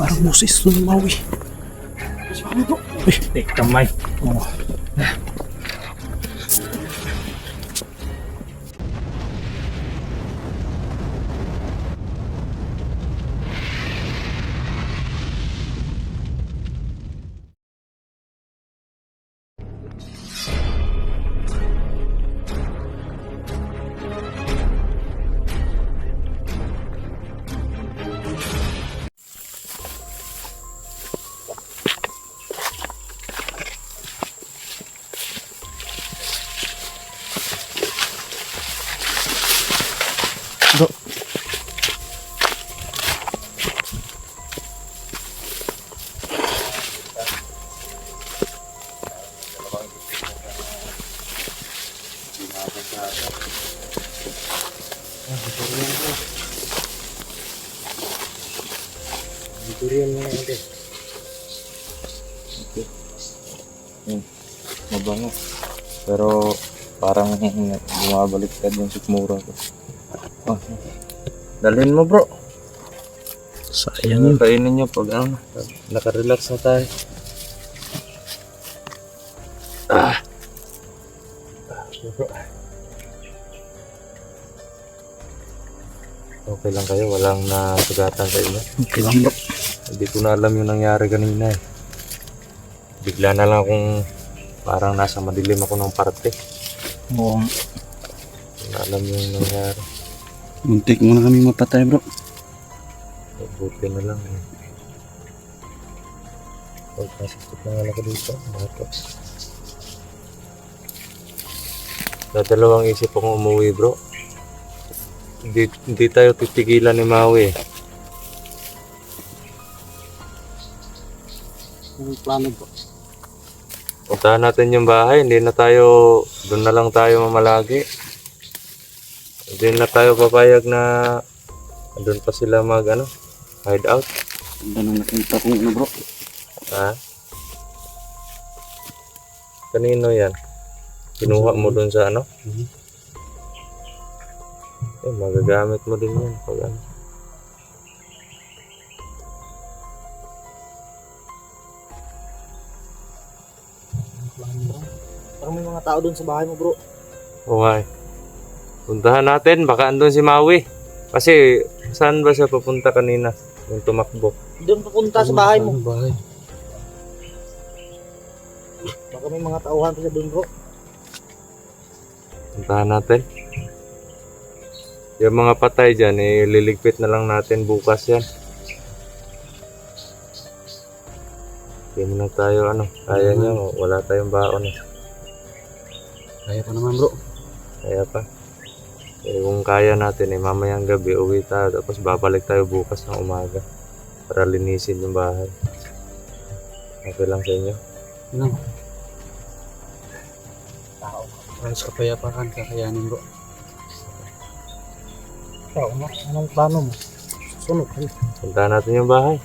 Parang Moses doon, Maui. Uy, kamay. Oh. Bro. Durian mo natin. Mabango. Pero parang bumabalik ka yung sikmura ko. Oh. Dalhin mo bro. Sayang yun. Kainin nyo pag ano, nakarelax na tayo. Bro. Okay lang kayo? Walang nasugatan sa inyo? Okay lang bro. Hindi ko na alam yung nangyari kanina eh. Bigla na lang akong parang nasa madilim ako ng parte. Oo. Hindi na alam yung nangyari. Muntik mo na kami mapatay bro. Buti na lang eh. Huwag nasisip na nga ako dito. Bakit? Dadalawang isip akong umuwi bro. Hindi tayo titigilan ni Maui eh. Anong plano bro? Puntahan natin yung bahay. Hindi na tayo, doon na lang tayo mamalagi. Hindi na tayo papayag na doon pa sila mag hide out. Ganda nang nakita kong ano bro. Ha? Kanino yan? Kinuha mo doon sa Eh, magagamit mo din yan pag Parang may mga tao doon sa bahay mo bro. Okay. Puntahan natin, baka andun si Maui. Kasi saan ba siya papunta kanina? Yung tumakbo. Doon papunta sa bahay mo. Bahay. Baka may mga tauhan sila doon bro. Puntahan natin. Yung mga patay dyan, liligpit na lang natin bukas yan. Hindi mo na tayo kaya nyo, wala tayong baon eh. Kaya pa naman bro. Kaya pa. Kung kaya natin mamayang gabi uwi tayo tapos babalik tayo bukas ng umaga para linisin yung bahay. Okay lang sa inyo? Ano? Ayos kapayapaan, kakayanin bro. Ikaw, anong plano mo? Susunod ka. Puntahan natin yung bahay.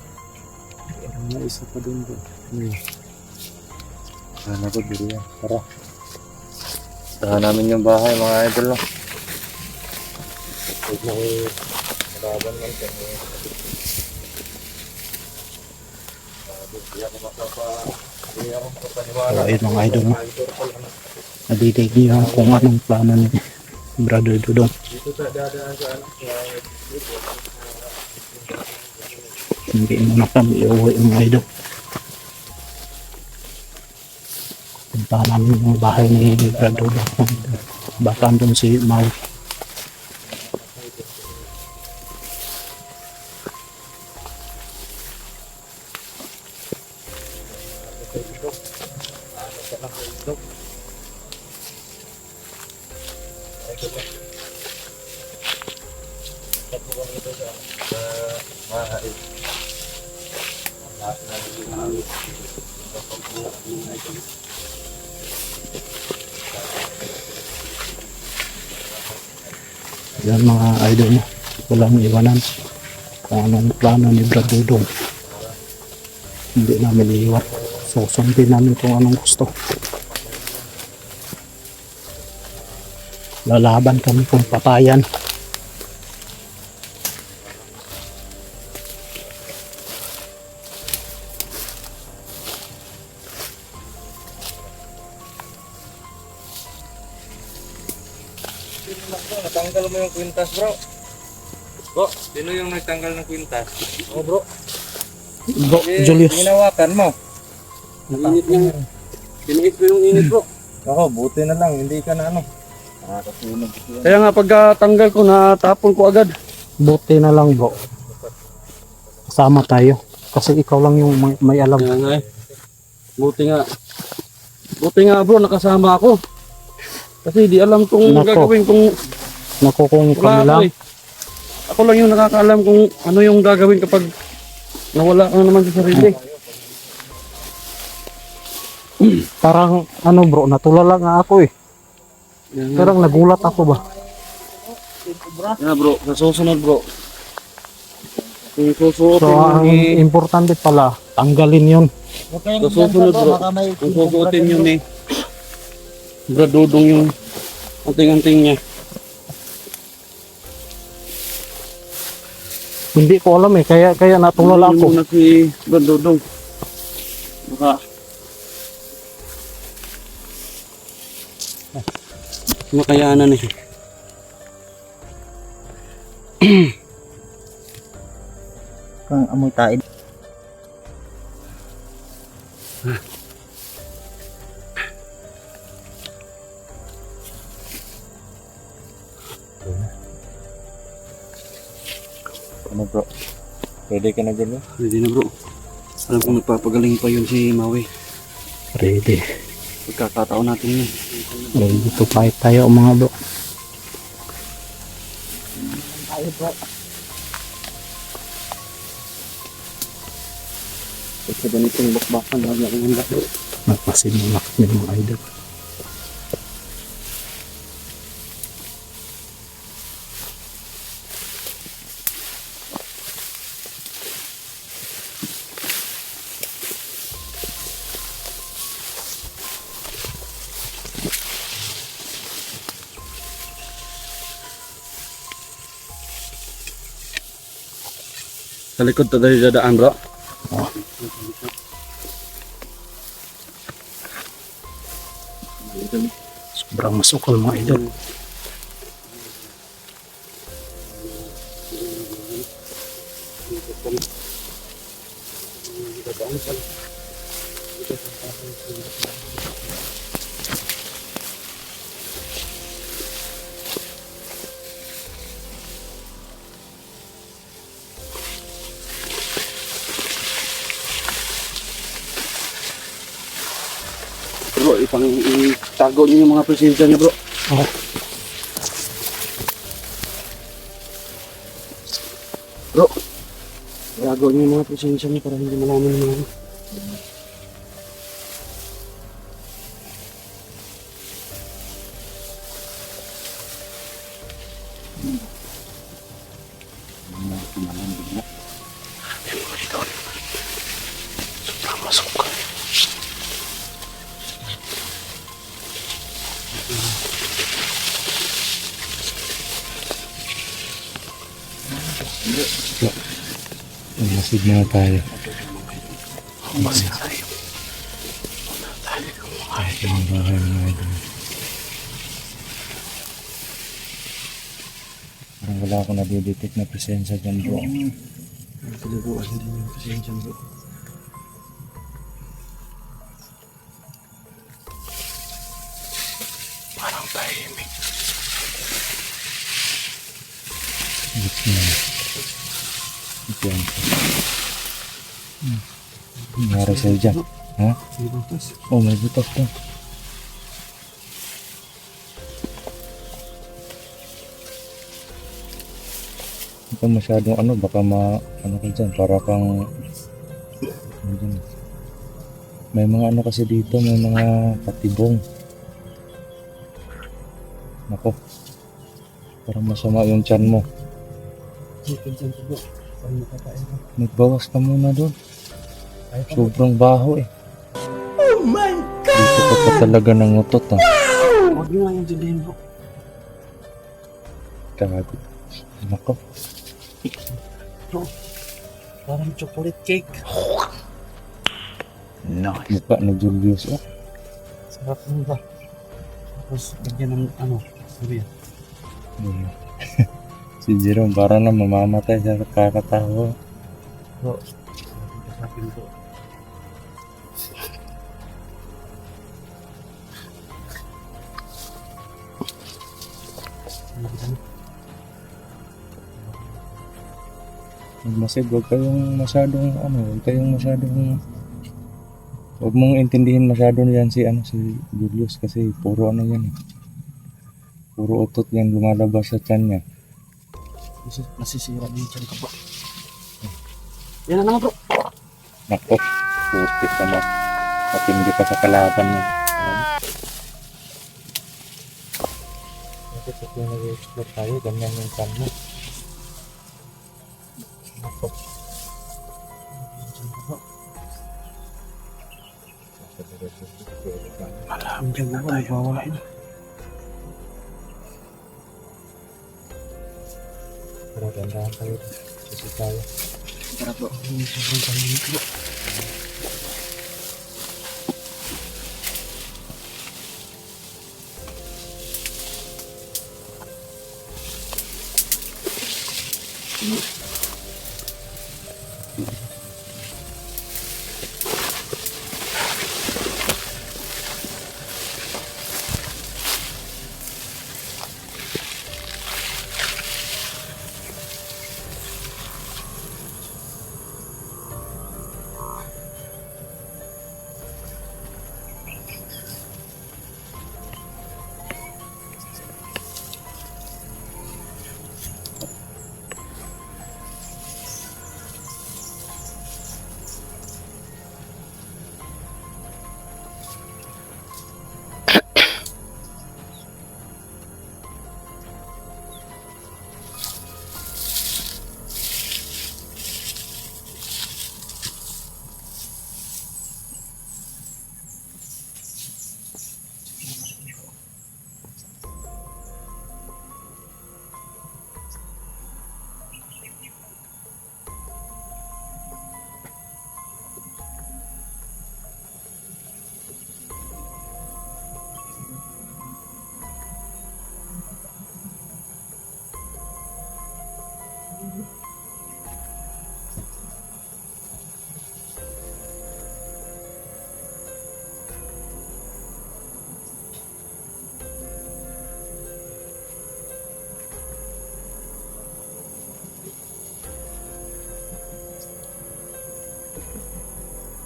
May isa pa doon bro. Sana ko dito yan. Tara. Puntahan namin yung bahay mga idol no. Huwag na malaban lang siya. So ayun mga idol no. Nadidig niyo kung anong plano ni Brother Dudong. Hindi mo na kami iuwi mga idol. Punta namin yung bahay ni Brother Dudong. Baka doon si Mau. Yan mga idol mo, walang iwanan kung anong plano ni Brad Dudong. Hindi namin iiwan, so sundin namin kung anong gusto. Lalaban kami kung papayan. tanggal mo yung kwintas, bro. Bro, sino yung nagtanggal ng kwintas? Oh bro, Bro, Julius. Ginawakan mo. init niya. Tiniis ko yung init bro. Ako, buti na lang, hindi ka na ano. Nakakasunog ko yan. Kaya nga pagkatanggal ko, natapon ko agad. Buti na lang bro. Kasama tayo. Kasi ikaw lang yung may alam. Kaya nga eh. Buti nga bro, nakasama ako. Kasi di alam kung Nako. gagawin kung Naku, kung wala kami ako lang. eh. Ako lang yung nakakaalam kung ano yung gagawin kapag nawala ka naman sa sarili. Parang ano bro, natulala nga ako eh. Kaya nga. Parang nagulat ako ba? Yeah, bro, sa susunod bro. Kung susuotin So yun ang eh, importante pala, tanggalin yun. sa susunod bro, kung susuotin yun eh, bradudong yung anting-anting niya. Hindi ko alam eh, kaya natulala Ano ako. muna si bradudong. Baka makayanan eh. Kang amoy taid. Ano bro? Pwede ka na dyan, bro? Hindi na bro. Alam ko nagpapagaling pa yun si Maui. Ready. Pagkakataon natin yun. Ready to fight tayo mga bro. Sa ganitong bakbakan, lagi akong handa bro. Nagpasimulak niyo mga idol. Sa likod to tayo dadaan bro. Oh. Sobrang masukal mga idol. Bro, itago niyo yung mga presensya niya bro. Oh. Bro, itago niyo yung mga presensya niya para hindi malaman ng mga ano. Sobrang masukal. Masid na tayo. Masin tayo. Ay, yung bahay mga idol. Parang wala akong nadidetect na presensya dyan, bro. Pinaguan din yung presensya bro. Parang tahimik. Ito na. Ito yan. Nangyari sa'yo dyan. Ha? May butas. Oh, may butas to. Hindi ka masyadong ano, baka ano ka dyan, para kang ano dyan. May mga ano kasi dito, may mga patibong. Nako, parang masama yung tiyan mo. Dito dyan bro. Parang nakakain ka. Magbawas ka muna doon. Sobrang baho eh. Oh my God! Dito ka pa talaga nangutot ah. Huwag nyo nga yung didihin bro. Gago. Nako. Parang chocolate cake. Nice. Mukha ni Julius oh. Sarap nun ba? Tapos lagyan ng ano, sabi yan. Hmm. Si Jerome para na mamamatay sa kakatawa. Bro, sa akin bro. Magmasid, huwag kayong masyadong huwag mong intindihin masyado yan si Julius kasi puro yan eh. Puro utot yan lumalabas sa tiyan niya. Nasisira din dyan ka bro. Yan na naman bro. Nako, puti ka na. Matindi pa sa kalaban niya. Bakit ito nag-explore tayo? Ganyan yung kan mo. Nako. Alam dyan na tayo. Bawain. Pero gandahan tayo. Kasi tayo. Tara bro. Sobrang kami bro.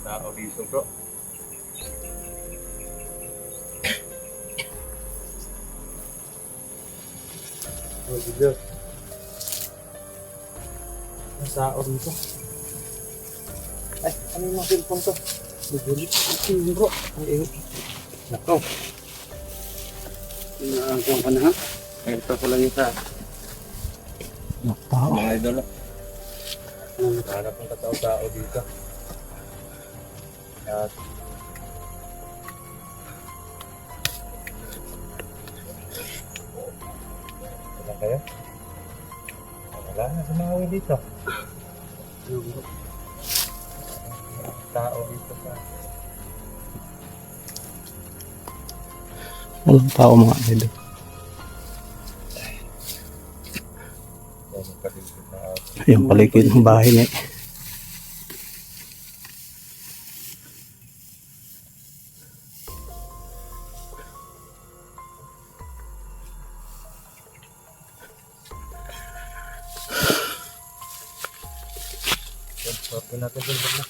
Tao dito bro. Oh, Julius. Ang tao dito. Ay, ano yung mga cellphone to? Bubulit. Ito bro. Ang ingat. Nako. Inaangkuhan ka na ha? Ito ko lang isa. Tao. Mga idol. Hanap ng katao-tao dito. At wala kayo? Wala na sumawi dito. Tao dito sa Walang tao mga idol. paligid na ako. Yung paligid ng bahay niya. Sorry natin dun bro.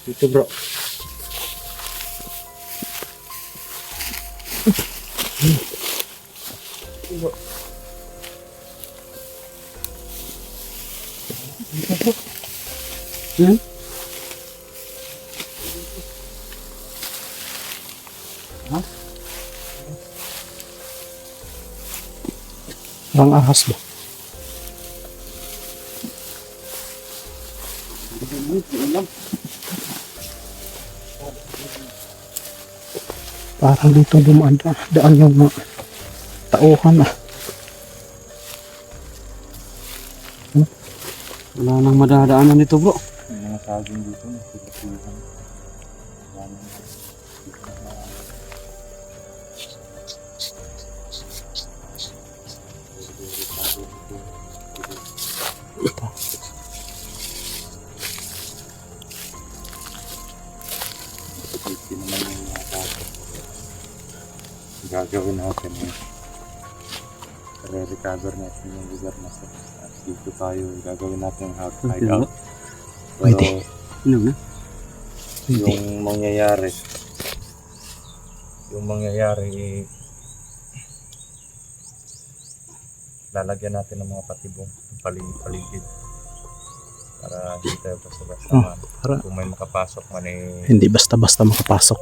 Dito bro. Hmm? Ang ahas ba? Parang dito dumaan daan yung mga tauhan ah. Wala nang madadaanan nito bro. May mga saging dito. Nakikituhan. gagawin natin eh. Re-recover natin yung lugar na sa at dito tayo gagawin natin yung hideout. Pwede. Pero Ano na? yung mangyayari eh, lalagyan natin ng mga patibong paligid para hindi tayo basta-basta man. Para Kung may makapasok man eh, hindi basta-basta makapasok.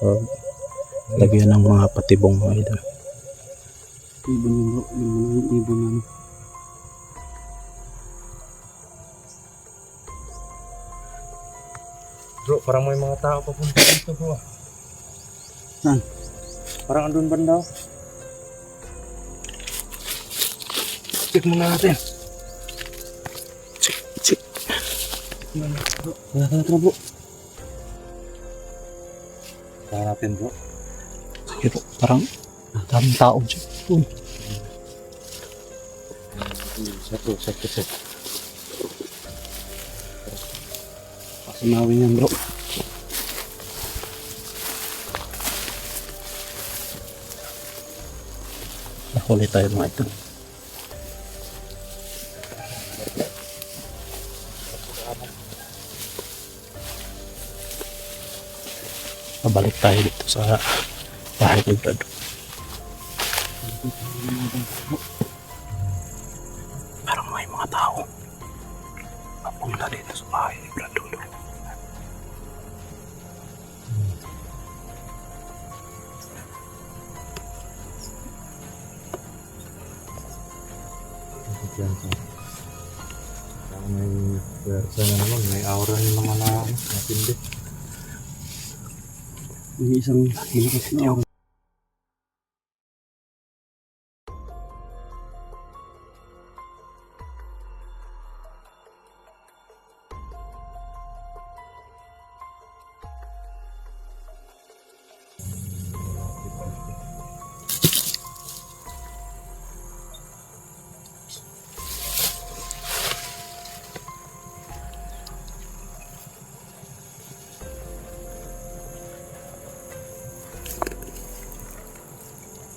So, lagyan ng mga patibong mga idol. Ibon yung bro. Yung ibon na ano. bro, parang may mga tao papunta dito bro. Saan? Parang andun banda. Check muna natin. Check. Tara bro. Tara natin bro. Sige po, parang daming tao dyan. Uy, Set. pasinawin yan bro. Nahuli tayo mga ito. Pabalik tayo dito sa bahay ni Brad. Parang may mga tao papunta dito sa bahay ni Brad. Yan po. Parang may pwersa na naman, may aura na naman na matindi. May isang malakas na ako.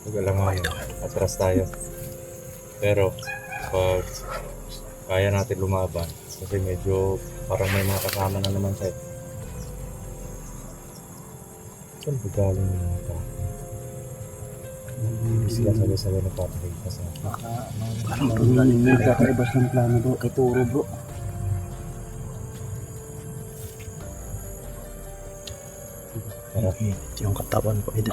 Mag-alangan yun. Atras tayo. Pero, pag kaya natin lumaban, kasi medyo parang may mga kasama na naman tayo. Saan ba galing yung mga tao? Sila sabi-sabi na papakita sa akin. Parang may kakaibas ng plano bro. Kay Turo bro. Parang ito yung katawan ko. Ito.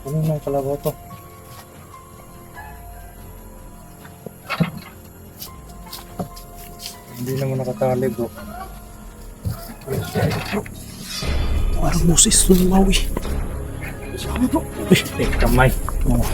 Ano yung kalabaw to? Hindi naman nakatali bro. Parang Moses lumawi. Uy, Kamay. oh.